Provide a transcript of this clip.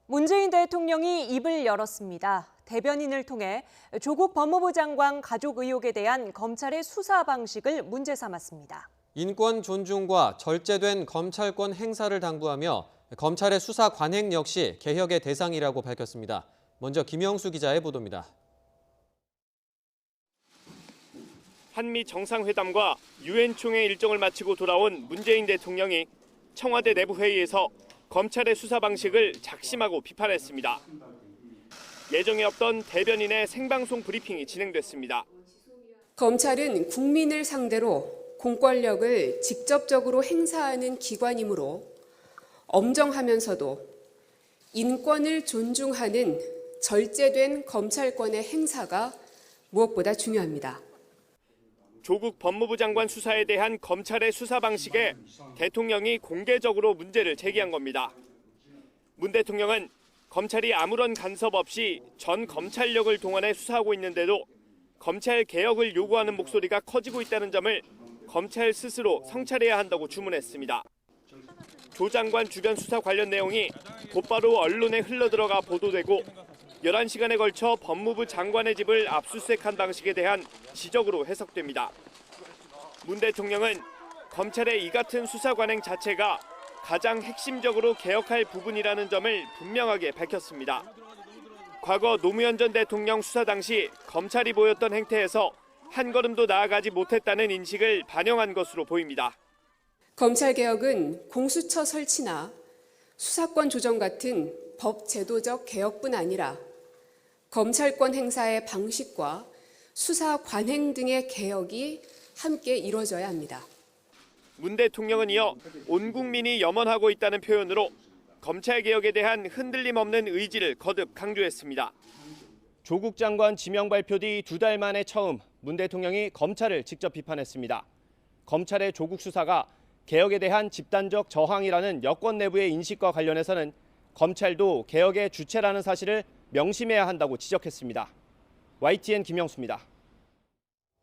문재인 대통령이 입을 열었습니다. 대변인을 통해 조국 법무부 장관 가족 의혹에 대한 검찰의 수사 방식을 문제 삼았습니다. 인권 존중과 절제된 검찰권 행사를 당부하며 검찰의 수사 관행 역시 개혁의 대상이라고 밝혔습니다. 먼저 김영수 기자의 보도입니다. 한미 정상회담과 유엔 총회 일정을 마치고 돌아온 문재인 대통령이 청와대 내부 회의에서 검찰의 수사 방식을 작심하고 비판했습니다. 예정에 없던 대변인의 생방송 브리핑이 진행됐습니다. 검찰은 국민을 상대로 공권력을 직접적으로 행사하는 기관이므로 엄정하면서도 인권을 존중하는 절제된 검찰권의 행사가 무엇보다 중요합니다. 조국 법무부 장관 수사에 대한 검찰의 수사 방식에 대통령이 공개적으로 문제를 제기한 겁니다. 문 대통령은 검찰이 아무런 간섭 없이 전 검찰력을 동원해 수사하고 있는데도 검찰 개혁을 요구하는 목소리가 커지고 있다는 점을 검찰 스스로 성찰해야 한다고 주문했습니다. 조 장관 주변 수사 관련 내용이 곧바로 언론에 흘러들어가 보도되고 11시간에 걸쳐 법무부 장관의 집을 압수수색한 방식에 대한 지적으로 해석됩니다. 문 대통령은 검찰의 이 같은 수사 관행 자체가 가장 핵심적으로 개혁할 부분이라는 점을 분명하게 밝혔습니다. 과거 노무현 전 대통령 수사 당시 검찰이 보였던 행태에서 한 걸음도 나아가지 못했다는 인식을 반영한 것으로 보입니다. 검찰개혁은 공수처 설치나 수사권 조정 같은 법 제도적 개혁뿐 아니라 검찰권 행사의 방식과 수사 관행 등의 개혁이 함께 이루어져야 합니다. 문 대통령은 이어 온 국민이 염원하고 있다는 표현으로 검찰개혁에 대한 흔들림 없는 의지를 거듭 강조했습니다. 조국 장관 지명 발표 뒤 2달 만에 처음 문 대통령이 검찰을 직접 비판했습니다. 검찰의 조국 수사가 개혁에 대한 집단적 저항이라는 여권 내부의 인식과 관련해서는 검찰도 개혁의 주체라는 사실을 명심해야 한다고 지적했습니다. YTN 김영수입니다.